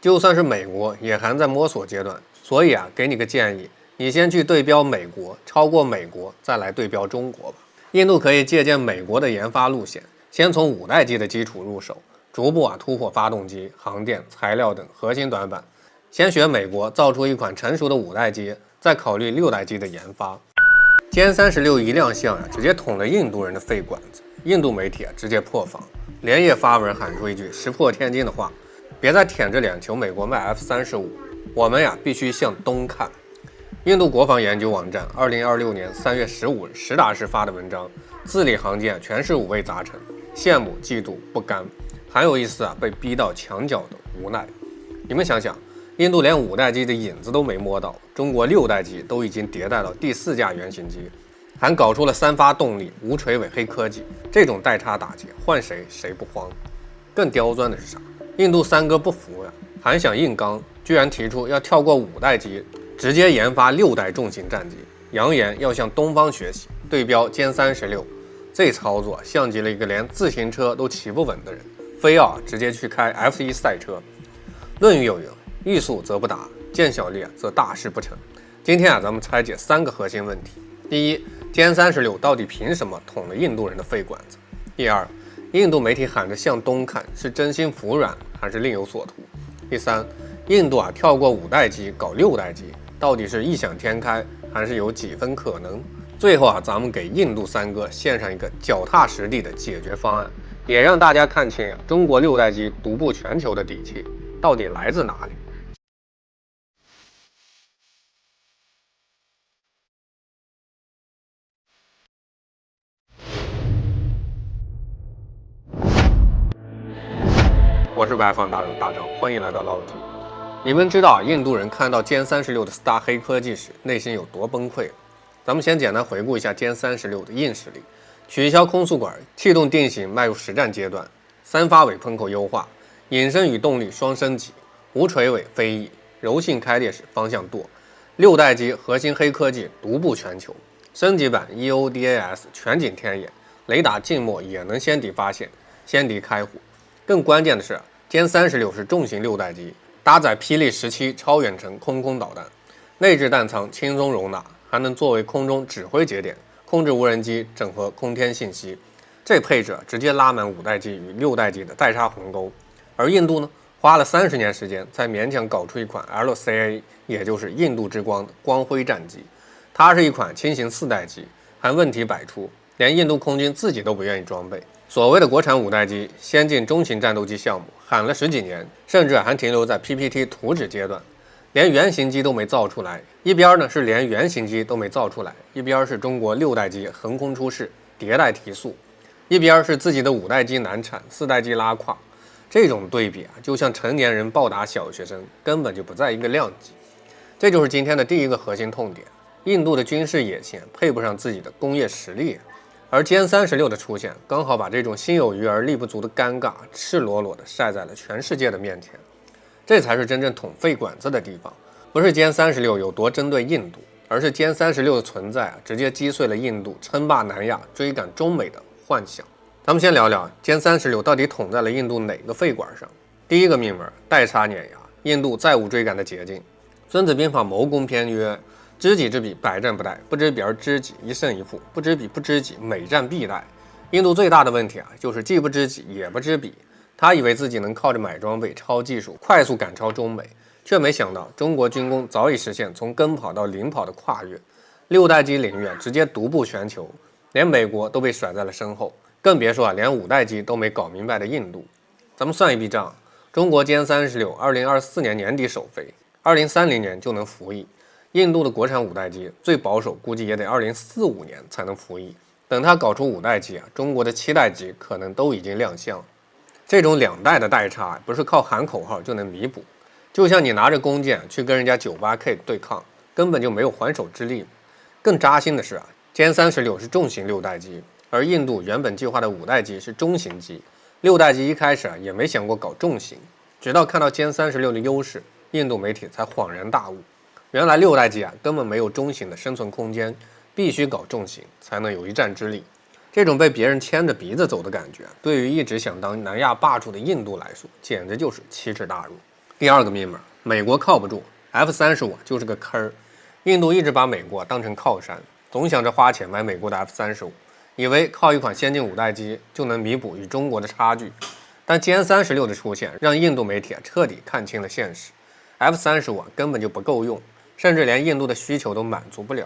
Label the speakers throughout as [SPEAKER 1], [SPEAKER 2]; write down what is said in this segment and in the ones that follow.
[SPEAKER 1] 就算是美国也还在摸索阶段，所以给你个建议，你先去对标美国，超过美国，再来对标中国吧。印度可以借鉴美国的研发路线，先从5代机的基础入手，逐步突破发动机、航电、材料等核心短板。先学美国造出一款成熟的5代机，再考虑6代机的研发。歼36一亮相直接捅了印度人的肺管子，印度媒体直接破防，连夜发文喊出一句石破天惊的话：别再舔着脸求美国卖 F-35，我们必须向东看。印度国防研究网站2026年3月15日实打实发的文章，字里行间全是五味杂陈，羡慕、嫉妒、不甘，还有一丝被逼到墙角的无奈。你们想想，印度连5代机的影子都没摸到，中国6代机都已经迭代到第4架原型机，还搞出了3发动力无垂尾黑科技，这种代差打击换谁谁不慌。更刁钻的是啥？印度三哥不服还想硬刚，居然提出要跳过5代机，直接研发6代重型战机，扬言要向东方学习，对标歼36。这操作像极了一个连自行车都骑不稳的人，非要直接去开 F1 赛车。论语有云：欲速则不达，见小利则大事不成。今天咱们拆解3个核心问题。第一，歼36到底凭什么捅了印度人的肺管子？第二，印度媒体喊着向东看，是真心服软还是另有所图？第三，印度跳过5代机搞6代机，到底是异想天开还是有几分可能？最后咱们给印度三哥献上一个脚踏实地的解决方案，也让大家看清中国6代机独步全球的底气到底来自哪里。我是白放大人大张，欢迎来到老题。你们知道印度人看到歼36的4大黑科技时内心有多崩溃？咱们先简单回顾一下歼36的硬实力：取消空速管，气动定型迈入实战阶段，3发尾喷口优化，引伸与动力双升级，无垂尾飞翼，柔性开裂式方向舵，6代机核心黑科技独步全球，升级版 EODAS 全景天眼，雷达静默也能先敌发现，先敌开火。更关键的是，歼36是重型6代机，搭载霹雳17超远程空导弹，内置弹仓轻松容纳，还能作为空中指挥节点，控制无人机，整合空天信息。这配置直接拉满5代机与6代机的代差鸿沟。而印度呢，花了30年时间才勉强搞出一款 LCA， 也就是印度之光的光辉战机。它是一款轻型4代机，还问题百出，连印度空军自己都不愿意装备。所谓的国产5代机先进中型战斗机项目喊了10几年，甚至还停留在 PPT 图纸阶段，连原型机都没造出来。一边呢是连原型机都没造出来，一边是中国6代机横空出世，迭代提速，一边是自己的5代机难产，4代机拉胯。这种对比就像成年人暴打小学生，根本就不在一个量级。这就是今天的第一个核心痛点：印度的军事野心配不上自己的工业实力。而歼36的出现，刚好把这种心有余而力不足的尴尬赤裸裸地晒在了全世界的面前。这才是真正捅肺管子的地方，不是歼36有多针对印度，而是歼36的存在直接击碎了印度称霸南亚、追赶中美的幻想。咱们先聊聊歼36到底捅在了印度哪个肺管上。第一个命门，代差碾压，印度再无追赶的捷径。孙子兵法谋攻篇曰：知己知彼，百战不殆；不知彼而知己，一胜一负；不知彼不知己，每战必殆。印度最大的问题就是既不知己也不知彼。他以为自己能靠着买装备、超技术快速赶超中美，却没想到中国军工早已实现从跟跑到领跑的跨越，6代机领域直接独步全球，连美国都被甩在了身后，更别说连5代机都没搞明白的印度。咱们算一笔账，中国歼36 2024年年底首飞，2030年就能服役。印度的国产5代机最保守估计也得2045年才能服役。等它搞出5代机中国的7代机可能都已经亮相。这种2代的代差不是靠喊口号就能弥补，就像你拿着弓箭去跟人家 98K 对抗，根本就没有还手之力。更扎心的是歼36是重型6代机，而印度原本计划的5代机是中型机，6代机一开始也没想过搞重型，直到看到歼36的优势，印度媒体才恍然大悟。原来6代机根本没有中型的生存空间，必须搞重型才能有一战之力。这种被别人牵着鼻子走的感觉，对于一直想当南亚霸主的印度来说，简直就是奇耻大辱。第二个密码，美国靠不住 ，F-35就是个坑儿。印度一直把美国当成靠山，总想着花钱买美国的 F-35，以为靠一款先进5代机就能弥补与中国的差距。但歼36的出现让印度媒体彻底看清了现实 ，F-35根本就不够用，甚至连印度的需求都满足不了。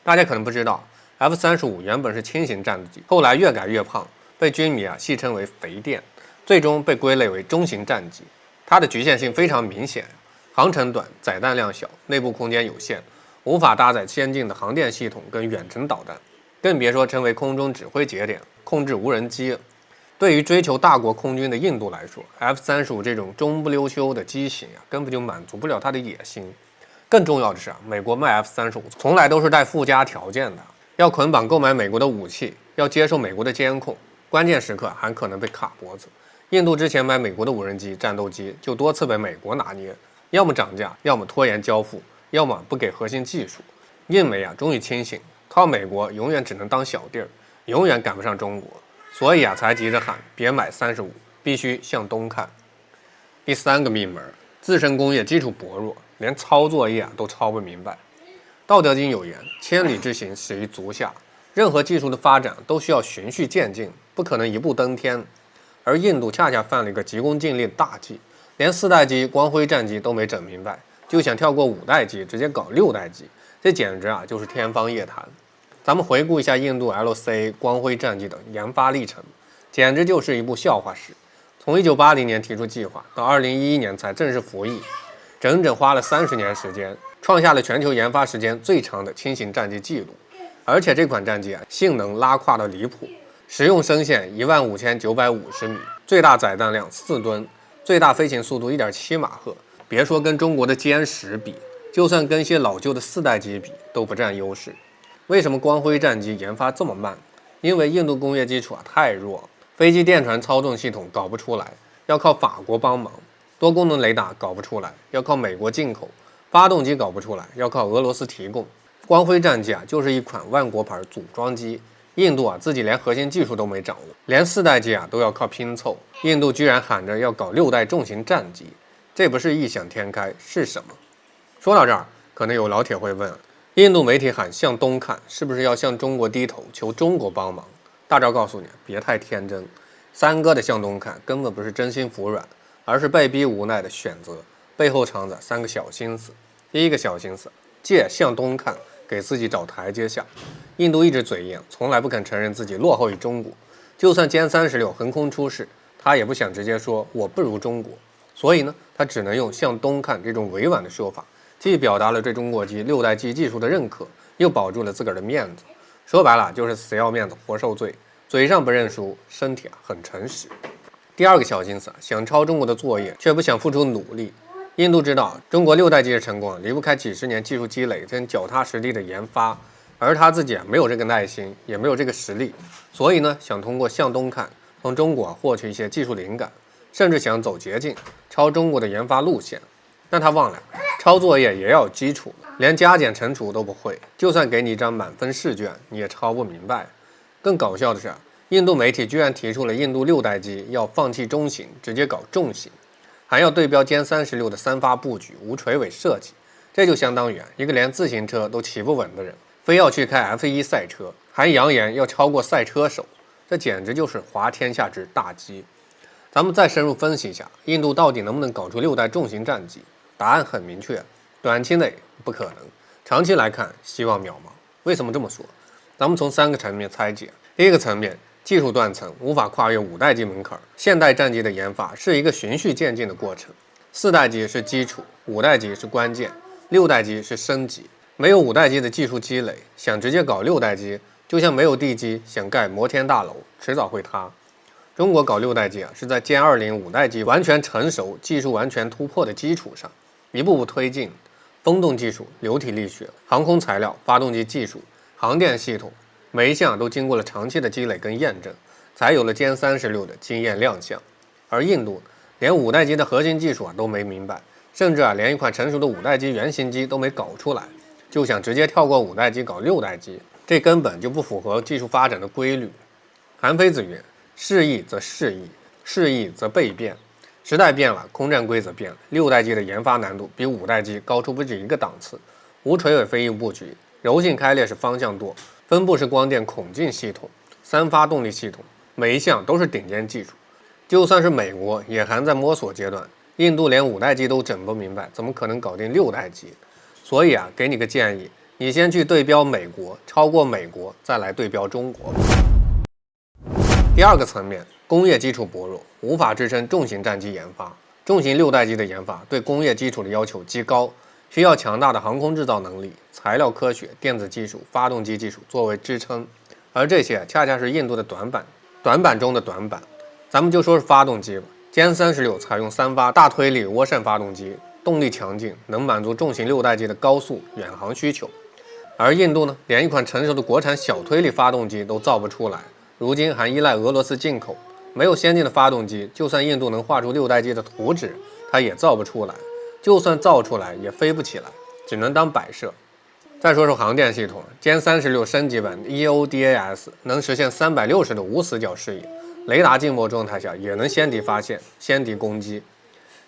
[SPEAKER 1] 大家可能不知道 ，F-35原本是轻型战斗机，后来越改越胖，被军迷戏称为“肥电”，最终被归类为中型战机。它的局限性非常明显，航程短，载弹量小，内部空间有限，无法搭载先进的航电系统跟远程导弹，更别说成为空中指挥节点，控制无人机。对于追求大国空军的印度来说 ，F-35这种中不溜秋的机型根本就满足不了它的野心。更重要的是美国卖 F-35从来都是带附加条件的，要捆绑购买美国的武器，要接受美国的监控，关键时刻还可能被卡脖子。印度之前买美国的无人机、战斗机，就多次被美国拿捏，要么涨价，要么拖延交付，要么不给核心技术。印美终于清醒，靠美国永远只能当小弟儿，永远赶不上中国，所以才急着喊别买35，必须向东看。第三个密门，自身工业基础薄弱，连抄作业都抄不明白。道德经有言：千里之行，始于足下。任何技术的发展都需要循序渐进，不可能一步登天。而印度恰恰犯了一个急功近利的大忌，连4代机光辉战机都没整明白，就想跳过5代机直接搞6代机，这简直就是天方夜谭。咱们回顾一下印度 LCA 光辉战机的研发历程，简直就是一部笑话史。从1980年提出计划到2011年才正式服役，整整花了30年时间，创下了全球研发时间最长的轻型战机记录。而且这款战机性能拉胯的离谱，实用升限15950米，最大载弹量4吨，最大飞行速度1.7马赫。别说跟中国的歼10比，就算跟些老旧的4代机比都不占优势。为什么光辉战机研发这么慢？因为印度工业基础太弱，飞机电传操纵系统搞不出来，要靠法国帮忙；多功能雷达搞不出来，要靠美国进口；发动机搞不出来，要靠俄罗斯提供。光辉战机就是一款万国牌组装机，印度自己连核心技术都没掌握，连4代机都要靠拼凑。印度居然喊着要搞6代重型战机，这不是异想天开是什么？说到这儿，可能有老铁会问，印度媒体喊向东看，是不是要向中国低头，求中国帮忙？大招告诉你，别太天真。三哥的向东看根本不是真心服软，而是被逼无奈的选择，背后藏着3个小心思。第一个小心思，借向东看给自己找台阶下。印度一直嘴硬，从来不肯承认自己落后于中国，就算歼36横空出世，他也不想直接说我不如中国，所以呢，他只能用向东看这种委婉的说法，既表达了对中国机6代机技术的认可，又保住了自个儿的面子。说白了就是死要面子活受罪，嘴上不认输，身体很诚实。第二个小心思，想抄中国的作业，却不想付出努力。印度知道中国6代机的成功离不开几十年技术积累跟脚踏实地的研发，而他自己没有这个耐心，也没有这个实力，所以呢，想通过向东看，从中国获取一些技术灵感，甚至想走捷径，抄中国的研发路线。但他忘了，抄作业也要有基础，连加减乘除都不会，就算给你一张满分试卷，你也抄不明白。更搞笑的是，印度媒体居然提出了印度6代机要放弃中型，直接搞重型，还要对标歼36的3发布局、无垂尾设计。这就相当于一个连自行车都骑不稳的人，非要去开 F1 赛车，还扬言要超过赛车手，这简直就是滑天下之大稽。咱们再深入分析一下，印度到底能不能搞出6代重型战机？答案很明确，短期内不可能，长期来看希望渺茫。为什么这么说？咱们从3个层面拆解。第一个层面，技术断层无法跨越5代机门槛，现代战机的研发是一个循序渐进的过程，4代机是基础，5代机是关键，6代机是升级。没有5代机的技术积累，想直接搞6代机，就像没有地基想盖摩天大楼，迟早会塌。中国搞6代机是在歼20、5代机完全成熟、技术完全突破的基础上，一步步推进。风洞技术、流体力学、航空材料、发动机技术、航电系统，每一项都经过了长期的积累跟验证，才有了歼36的惊艳亮相。而印度连5代机的核心技术都没明白，甚至连一款成熟的5代机原型机都没搞出来，就想直接跳过5代机搞6代机，这根本就不符合技术发展的规律。韩非子云：是易则适易，适易则备变。时代变了，空战规则变了，6代机的研发难度比5代机高出不止一个档次。无垂尾飞翼布局，柔性开裂式方向舵，分布式光电孔径系统，3发动力系统，每一项都是顶尖技术。就算是美国也还在摸索阶段，印度连5代机都整不明白，怎么可能搞定6代机？所以给你个建议，你先去对标美国，超过美国，再来对标中国。第二个层面，工业基础薄弱，无法支撑重型战机研发。重型6代机的研发对工业基础的要求极高，需要强大的航空制造能力、材料科学、电子技术、发动机技术作为支撑，而这些恰恰是印度的短板，短板中的短板。咱们就说是发动机吧，歼36采用3发大推力涡扇发动机，动力强劲，能满足重型6代机的高速远航需求。而印度呢，连一款成熟的国产小推力发动机都造不出来，如今还依赖俄罗斯进口，没有先进的发动机，就算印度能画出6代机的图纸，它也造不出来。就算造出来，也飞不起来，只能当摆设。再说说航电系统，歼36升级版 EODAS 能实现360度无死角视野，雷达静默状态下也能先敌发现、先敌攻击。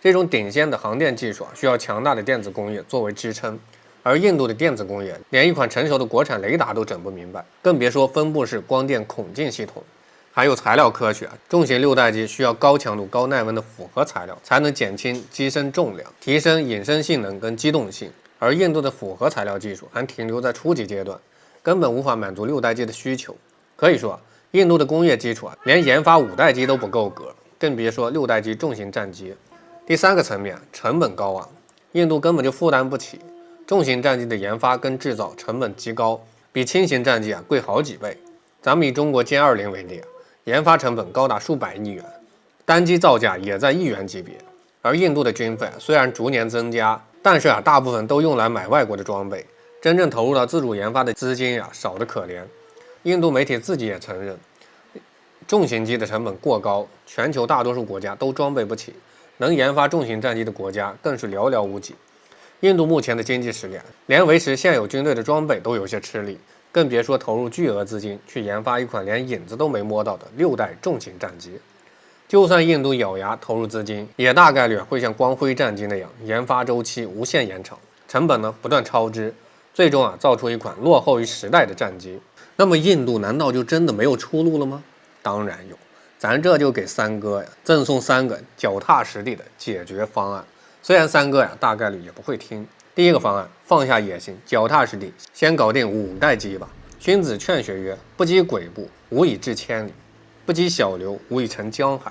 [SPEAKER 1] 这种顶尖的航电技术需要强大的电子工业作为支撑。而印度的电子工业连一款成熟的国产雷达都整不明白，更别说分布式光电孔径系统。还有材料科学，重型6代机需要高强度、高耐温的复合材料，才能减轻机身重量，提升隐身性能跟机动性。而印度的复合材料技术还停留在初级阶段，根本无法满足6代机的需求。可以说，印度的工业基础连研发5代机都不够格，更别说6代机重型战机。第三个层面，成本高昂，印度根本就负担不起。重型战机的研发跟制造成本极高，比轻型战机贵好几倍。咱们以中国歼20为例，研发成本高达数百亿元，单机造价也在亿元级别。而印度的军费虽然逐年增加，但是大部分都用来买外国的装备，真正投入到自主研发的资金少得可怜。印度媒体自己也承认，重型机的成本过高，全球大多数国家都装备不起，能研发重型战机的国家更是寥寥无几。印度目前的经济实力，连维持现有军队的装备都有些吃力，更别说投入巨额资金去研发一款连影子都没摸到的6代重型战机。就算印度咬牙投入资金，也大概率会像光辉战机那样，研发周期无限延长，成本不断超支，最终造出一款落后于时代的战机。那么印度难道就真的没有出路了吗？当然有，咱这就给三哥赠送3个脚踏实地的解决方案。虽然三哥大概率也不会听。第一个方案，放下野心，脚踏实地，先搞定5代机吧。荀子劝学曰：不积跬步，无以至千里；不积小流，无以成江海。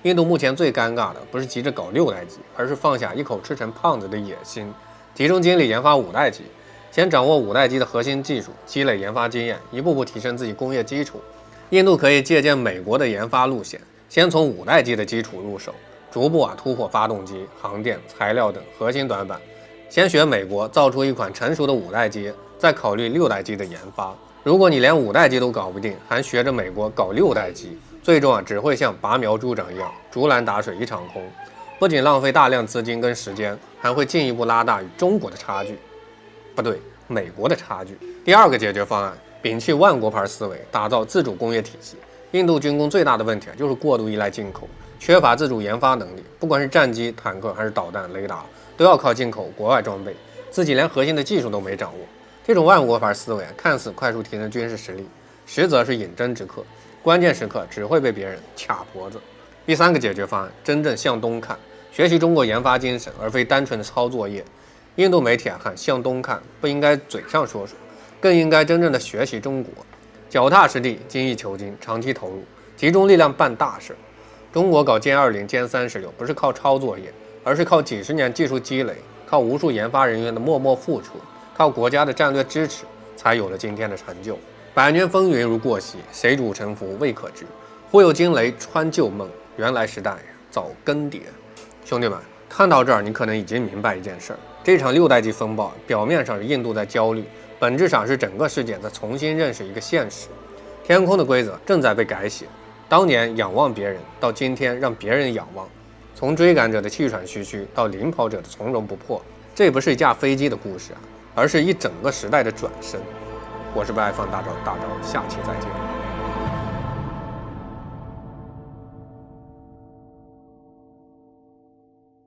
[SPEAKER 1] 印度目前最尴尬的不是急着搞6代机，而是放下一口吃成胖子的野心，集中精力研发5代机，先掌握5代机的核心技术，积累研发经验，一步步提升自己工业基础。印度可以借鉴美国的研发路线，先从5代机的基础入手，逐步突破发动机、航电、材料等核心短板。先学美国造出一款成熟的5代机，再考虑6代机的研发。如果你连5代机都搞不定，还学着美国搞6代机，最终只会像拔苗助长一样，竹篮打水一场空。不仅浪费大量资金跟时间，还会进一步拉大与中国的差距，不对，美国的差距。第二个解决方案，摒弃万国牌思维，打造自主工业体系。印度军工最大的问题就是过度依赖进口，缺乏自主研发能力，不管是战机、坦克还是导弹、雷达，都要靠进口国外装备，自己连核心的技术都没掌握。这种万国牌思维看似快速提升军事实力，实则是饮鸩止渴，关键时刻只会被别人卡脖子。第三个解决方案，真正向东看，学习中国研发精神，而非单纯的抄作业。印度媒体喊向东看，不应该嘴上说说，更应该真正的学习中国，脚踏实地，精益求精，长期投入，集中力量办大事。中国搞歼20、歼36不是靠抄作业，而是靠几十年技术积累，靠无数研发人员的默默付出，靠国家的战略支持，才有了今天的成就。百年风云如过隙，谁主沉浮未可知。忽有惊雷穿旧梦，原来时代早更迭。兄弟们，看到这儿，你可能已经明白一件事儿：这场6代机风暴，表面上是印度在焦虑，本质上是整个世界在重新认识一个现实。天空的规则正在被改写，当年仰望别人，到今天让别人仰望；从追赶者的气喘吁吁，到领跑者的从容不迫。这不是一架飞机的故事而是一整个时代的转身。我是不爱放大招，下期再见。